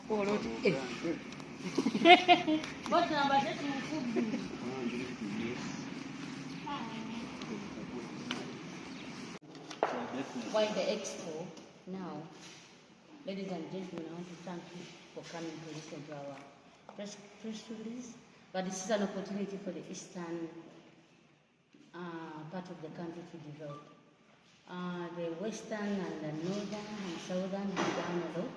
While the expo now, ladies and gentlemen, I want to thank you for coming to listen to our press release. But this is an opportunity for the eastern part of the country to develop. The western and the northern and southern have done a lot.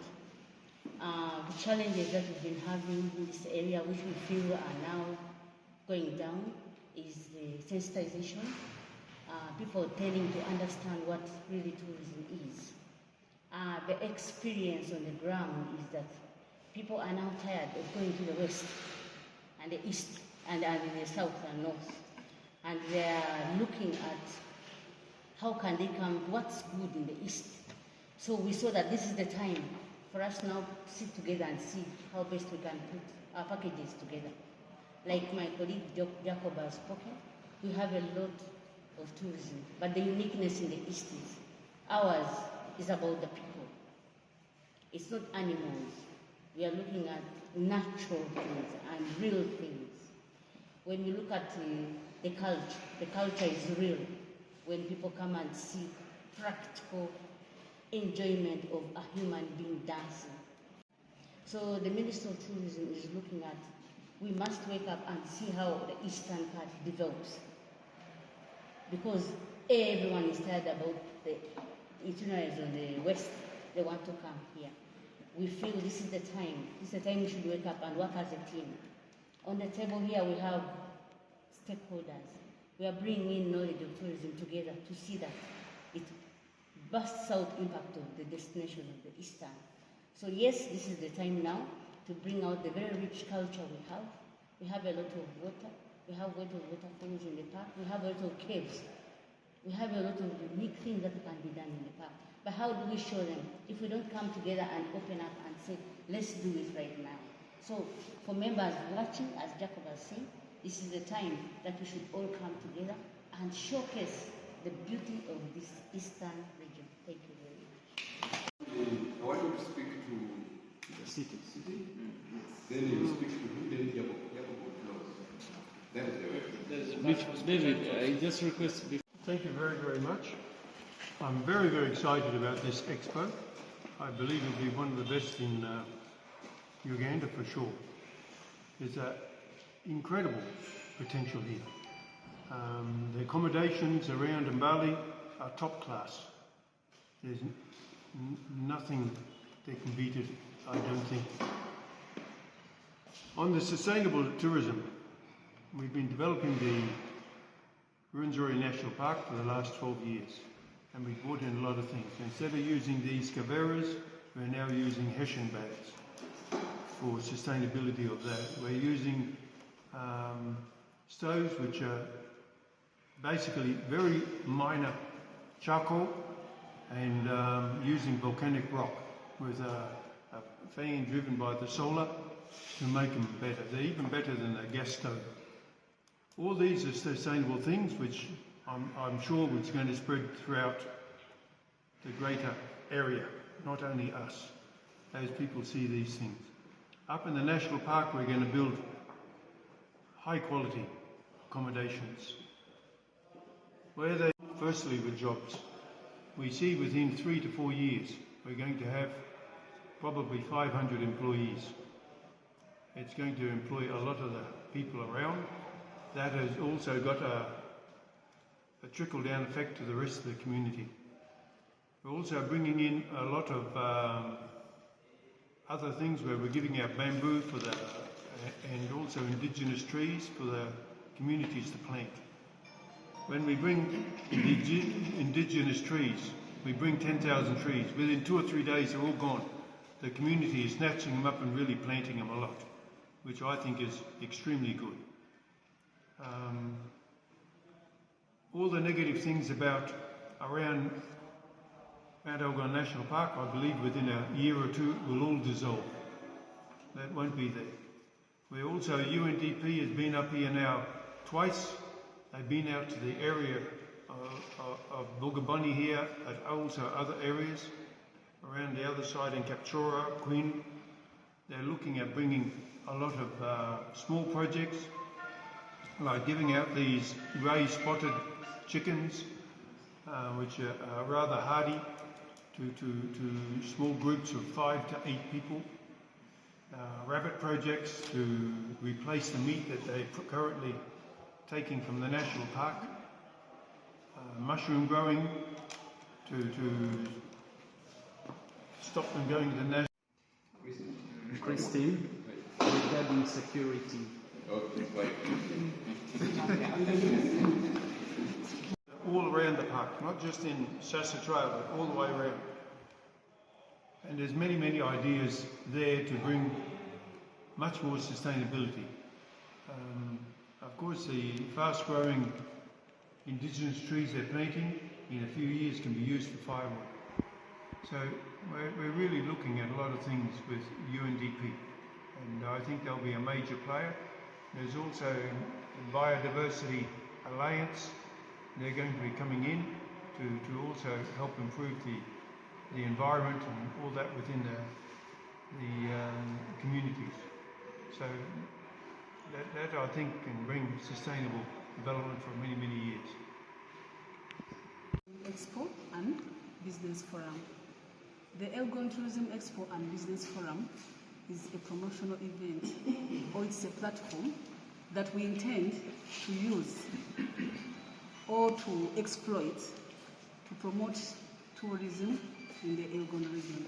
The challenges that we've been having in this area, which we feel are now going down, is the sensitization. People tending to understand what really tourism is. The experience on the ground is that people are now tired of going to the west and the east and the south and north, and they are looking at how can they come, what's good in the east. So we saw that this is the time for us now to sit together and see how best we can put our packages together. Like my colleague Jacob has spoken, we have a lot of tourism, but the uniqueness in the east is ours is about the people. It's not animals. We are looking at natural things and real things. When you look at the culture is real. When people come and see practical enjoyment of a human being dancing. So the Minister of Tourism is looking at, we must wake up and see how the eastern part develops. Because everyone is tired about the itineraries on the west, they want to come here. We feel this is the time we should wake up and work as a team. On the table here we have stakeholders. We are bringing in knowledge of tourism together to see that it bursts out impact of the destination of the eastern. So yes, this is the time now to bring out the very rich culture we have. We have a lot of water. We have a lot of waterfalls in the park. We have a lot of caves. We have a lot of unique things that can be done in the park. But how do we show them if we don't come together and open up and say, let's do it right now? So for members watching, as Jacob has said, this is the time that we should all come together and showcase the beauty of this eastern region. Thank you very much. I want you to speak to the city. Then you speak to who? Then Jacob will close. That is the way. David, I just request. Thank you very, very much. I'm very, very excited about this expo. I believe it'll be one of the best in Uganda for sure. There's an incredible potential here. The accommodations around Mbale are top class. There's nothing that can beat it, I don't think. On the sustainable tourism, we've been developing the Rwenzori National Park for the last 12 years, and we've brought in a lot of things. Instead of using these caveras, we're now using hessian bags for sustainability of that. We're using stoves which are basically very minor charcoal and using volcanic rock with a fan driven by the solar to make them better. They're even better than a gas stove. All these are sustainable things which I'm sure is going to spread throughout the greater area, not only us, as people see these things. Up in the National Park we're going to build high quality accommodations. Where they, firstly with jobs. We see within 3 to 4 years we're going to have probably 500 employees. It's going to employ a lot of the people around. That has also got a trickle-down effect to the rest of the community. We're also bringing in a lot of other things where we're giving out bamboo for the and also indigenous trees for the communities to plant. When we bring indigenous trees, we bring 10,000 trees. Within 2 or 3 days they're all gone. The community is snatching them up and really planting them a lot, which I think is extremely good. All the negative things about around Mount Elgon National Park, I believe within a year or two will all dissolve. That won't be there. We also, UNDP has been up here now twice. They've been out to the area of Bugabunny here, and also other areas around the other side in Kapchora, Queen. they're looking at bringing a lot of small projects, like giving out these grey spotted chickens, which are rather hardy, to small groups of 5 to 8 people. Rabbit projects to replace the meat that they're currently taking from the national park. Mushroom growing to stop them going to the national. Christine, regarding security. All around the park, not just in Sasa Trail, but all the way around. And there's many, many ideas there to bring much more sustainability. Of course, the fast-growing indigenous trees they're planting in a few years can be used for firewood. So we're really looking at a lot of things with UNDP, and I think they'll be a major player. There's also the Biodiversity Alliance. They're going to be coming in to also help improve the environment and all that within the communities. So that I think can bring sustainable development for many, many years. Expo and Business Forum. The Elgon Tourism Expo and Business Forum is a promotional event, or it's a platform that we intend to use or to exploit to promote tourism in the Elgon region.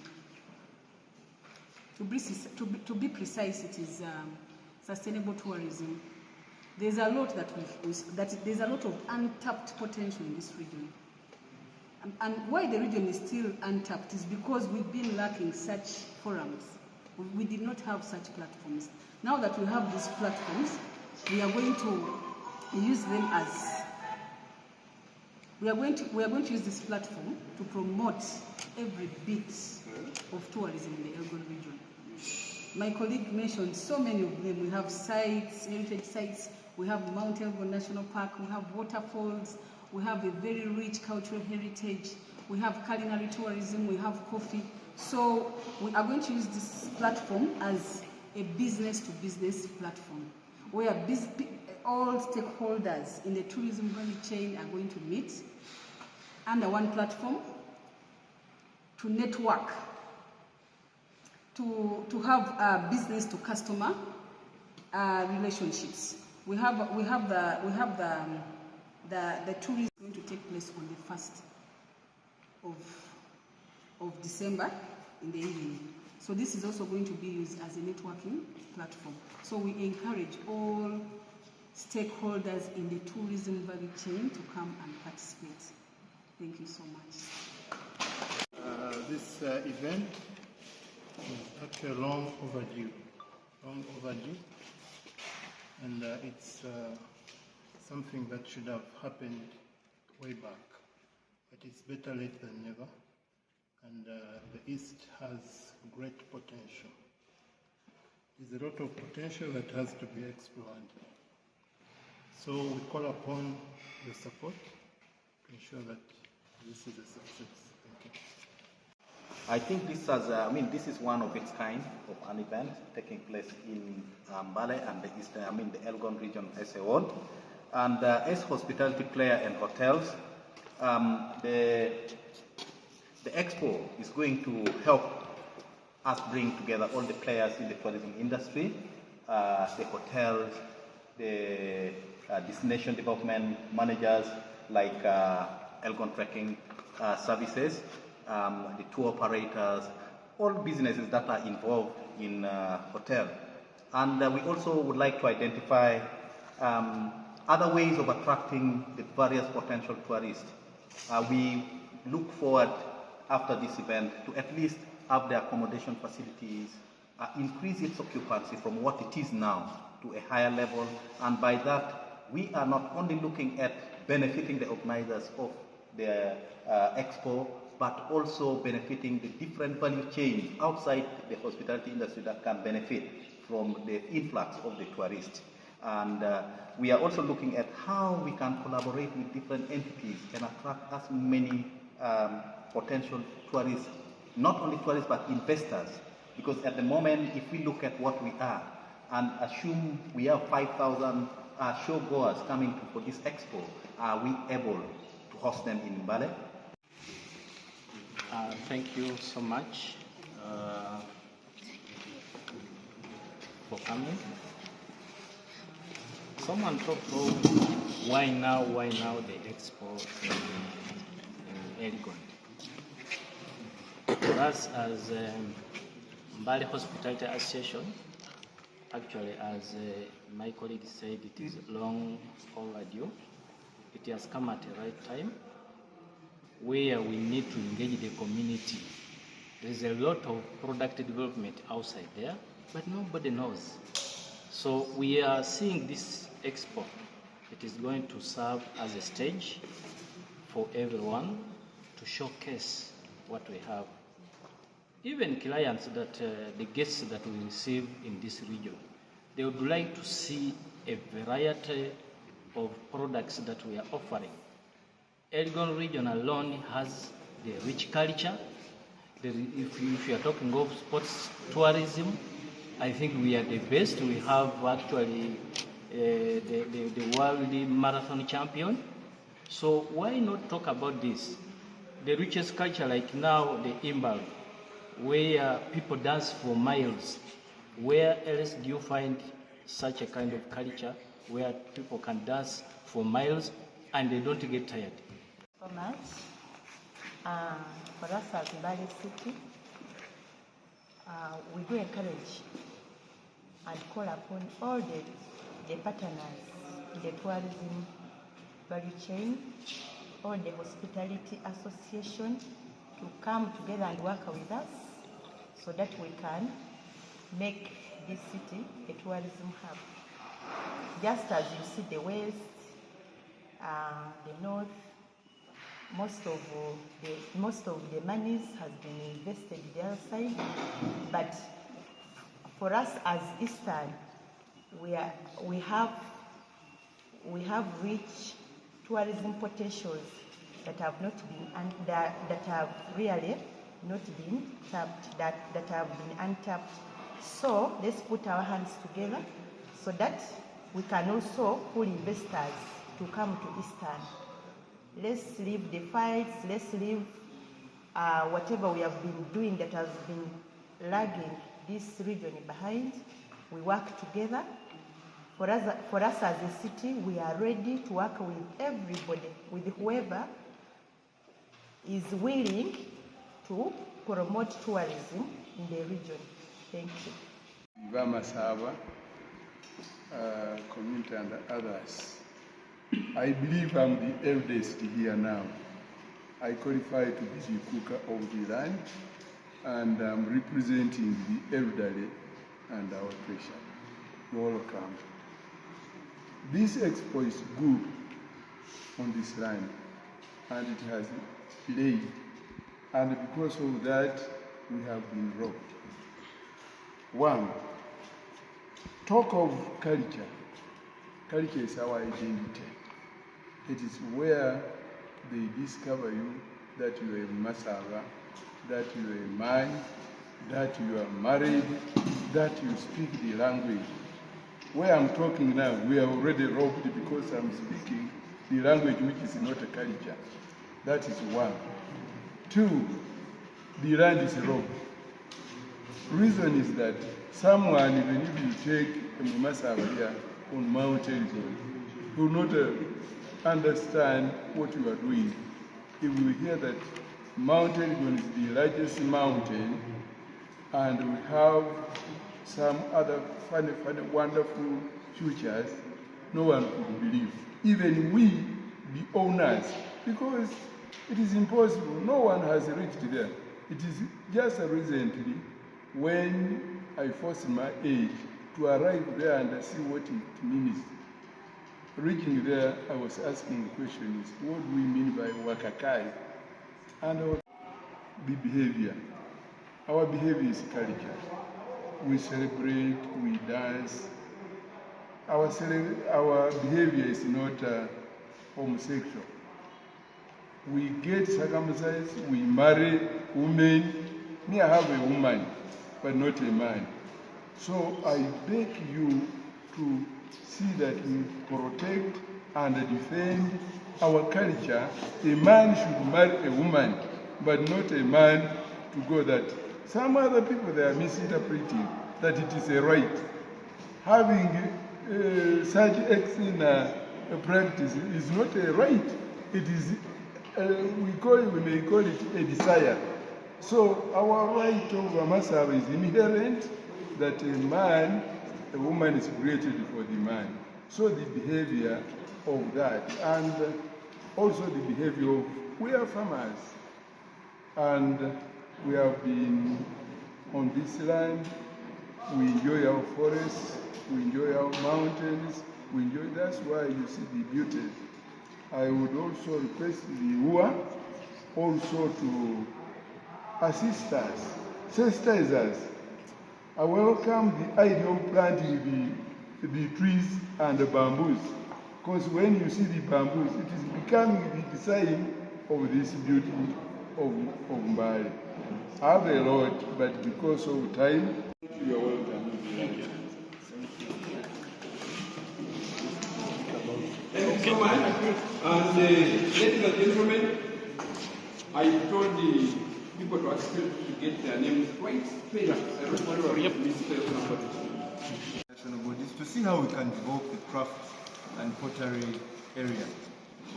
To be precise, it is sustainable tourism. There's a lot there's a lot of untapped potential in this region. And why the region is still untapped is because we've been lacking such forums. We did not have such platforms. Now that we have these platforms, we are going to use them as we are going to use this platform to promote every bit of tourism in the Elgon region. My colleague mentioned so many of them. We have sites, heritage sites, we have Mount Elgon National Park, we have waterfalls, we have a very rich cultural heritage, we have culinary tourism, we have coffee. So we are going to use this platform as a business-to-business platform, where all stakeholders in the tourism value chain are going to meet under one platform to network, to have business-to-customer relationships. We have the tourism going to take place on the 1st of December in the evening. So this is also going to be used as a networking platform. So we encourage all stakeholders in the tourism value chain to come and participate. Thank you so much. This event is actually long overdue, and it's something that should have happened way back, but it's better late than never, and the East has great potential. There's a lot of potential that has to be explored. So we call upon the support to ensure that this is a success. Thank you. I think this is one of its kind of an event taking place in Mbale and the Elgon region as a whole. And as hospitality player and hotels, the expo is going to help us bring together all the players in the tourism industry, the hotels, the destination development managers like Elgon Trekking Services, the tour operators, all businesses that are involved in hotel. And we also would like to identify other ways of attracting the various potential tourists. We look forward after this event to at least have the accommodation facilities increase its occupancy from what it is now to a higher level, and by that we are not only looking at benefiting the organizers of the expo, but also benefiting the different value chains outside the hospitality industry that can benefit from the influx of the tourists. And we are also looking at how we can collaborate with different entities and attract as many potential tourists, not only tourists but investors Because at the moment, if we look at what we are, and assume we have 5,000 showgoers coming for this expo, are we able to host them in Mbale? Thank you so much for coming. Someone talked about why now the expo in Elgon. For us as Mbale Hospitality Association, actually, as my colleague said, it is long overdue. It has come at the right time where we need to engage the community. There's a lot of product development outside there, but nobody knows. So we are seeing this expo. It is going to serve as a stage for everyone to showcase what we have. Even clients that, the guests that we receive in this region, they would like to see a variety of products that we are offering. Elgon region alone has the rich culture. If you are talking of sports tourism, I think we are the best. We have actually the world marathon champion. So why not talk about this? The richest culture like now, the Mbale, where people dance for miles. Where else do you find such a kind of culture where people can dance for miles and they don't get tired? So much. For us as Mbale City, we do encourage and call upon all the partners in the tourism value chain, all the hospitality association to come together and work with us so that we can make this city a tourism hub. Just as you see the west, the north, most of the monies has been invested the other side, but for us as Eastern, we have rich tourism potentials that have not been and that have really not been tapped, that have been untapped. So let's put our hands together so that we can also pull investors to come to Eastern. Let's leave the fights, let's leave whatever we have been doing that has been lagging this region behind. We work together. For us as a city, we are ready to work with everybody, with whoever is willing to promote tourism in the region. Thank you. Masaba, community and others. I believe I'm the eldest here now. I qualify to be the cooker of the land, and I'm representing the elderly and our patient. Welcome. This expo is good on this land, and it has played, and because of that, we have been robbed. One, talk of culture. Culture is our identity. It is where they discover you, that you are a Masaba, that you are a man, that you are married, that you speak the language. Where I'm talking now, we are already robbed because I'm speaking the language which is not a culture. That is one. Two, the land is robbed. Reason is that someone, even if you take a Masaba here on mountain, will not understand what you are doing. If we hear that mountain is the largest mountain, and we have some other funny, wonderful features, no one could believe. Even we, the owners, because it is impossible. No one has reached there. It is just recently when I forced my age to arrive there and see what it means. Reaching there, I was asking questions. What do we mean by wakakai? And the behavior. Our behavior is culture. We celebrate, we dance. Our behavior is not homosexual. We get circumcised, we marry women. Me, I have a woman. but not a man. So I beg you to see that we protect and defend our culture. A man should marry a woman, but not a man to go that. Some other people, they are misinterpreting that it is a right. Having such excellent practice is not a right. It is, we may call it a desire. So our right of Masaba is inherent, that a woman is created for the man. So the behavior of that, and also the behavior of, we are farmers, and we have been on this land, we enjoy our forests, we enjoy our mountains, that's why you see the beauty. I would also request the UA also to assist us, sensitize us. I welcome the idea of planting the trees and the bamboos, because when you see the bamboos, it is becoming the sign of this beauty of Mbale. I have a lot, but because of time, you are welcome. Thank you. Thank you so much. And ladies and gentlemen, I told the people to ask to get their names right. Please, to see how we can develop the craft and pottery area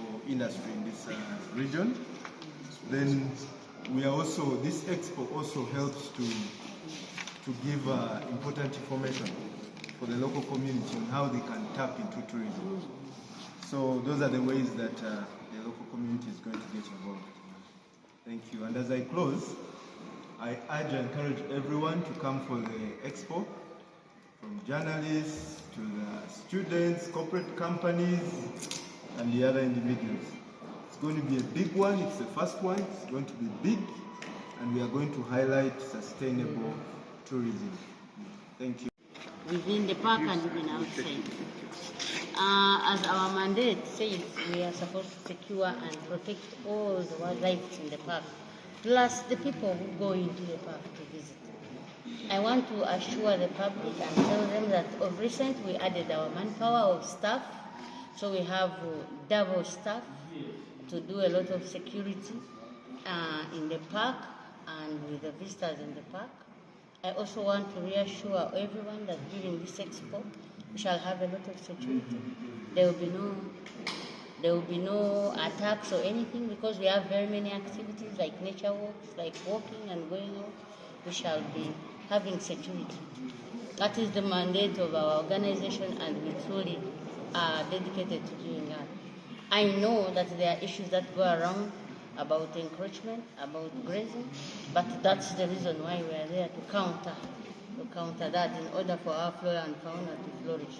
or industry in this region. Then we are also, this expo also helps to give important information for the local community on how they can tap into tourism. So those are the ways that the local community is going to get involved. Thank you. And as I close, I urge and encourage everyone to come for the expo, from journalists to the students, corporate companies, and the other individuals. It's going to be a big one. It's the first one. It's going to be big, and we are going to highlight sustainable tourism. Thank you. Within the park and even outside. As our mandate says, we are supposed to secure and protect all the wildlife in the park, plus the people who go into the park to visit. I want to assure the public and tell them that of recent we added our manpower of staff, so we have double staff to do a lot of security in the park and with the visitors in the park. I also want to reassure everyone that during this expo, we shall have a lot of security. There will be no attacks or anything, because we have very many activities like nature walks, like walking and going out. We shall be having security. That is the mandate of our organization, and we truly are dedicated to doing that. I know that there are issues that go around about encroachment, about grazing, but that's the reason why we are there, to counter that in order for our flora and fauna to flourish.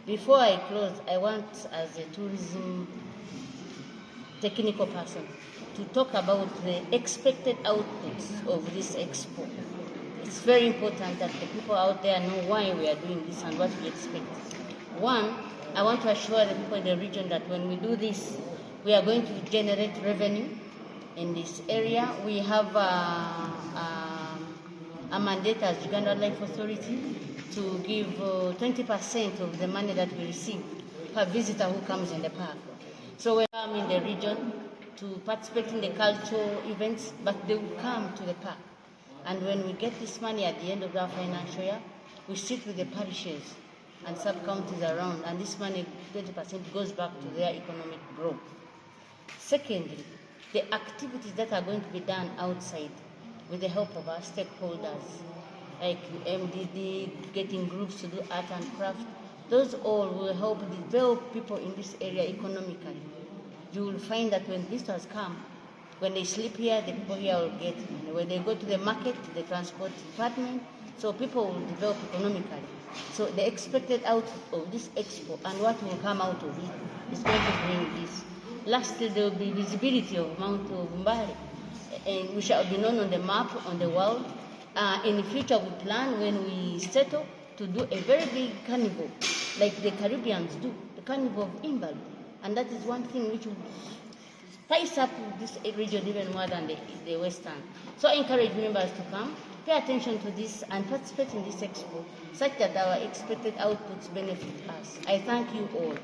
Before I close, I want, as a tourism technical person, to talk about the expected outputs of this expo. It's very important that the people out there know why we are doing this and what we expect. One, I want to assure the people in the region that when we do this, we are going to generate revenue in this area. We have a mandate as Uganda Life Authority to give 20% of the money that we receive per visitor who comes in the park. So we come in the region to participate in the cultural events, but they will come to the park. And when we get this money at the end of our financial year, we sit with the parishes and sub-counties around, and this money, 20%, goes back to their economic growth. Secondly, the activities that are going to be done outside with the help of our stakeholders, like MDD, getting groups to do art and craft, those all will help develop people in this area economically. You will find that when visitors come, when they sleep here, the people here will get money. When they go to the market, the transport department, so people will develop economically. So the expected output of this expo and what will come out of it is going to bring this. Lastly, there will be visibility of Mount of Mbale, and we shall be known on the map, on the world. In the future, we plan, when we settle, to do a very big carnival, like the Caribbeans do, the carnival of Mbale. And that is one thing which will spice up this region even more than the Western. So I encourage members to come. pay attention to this and participate in this expo such that our expected outputs benefit us. I thank you all.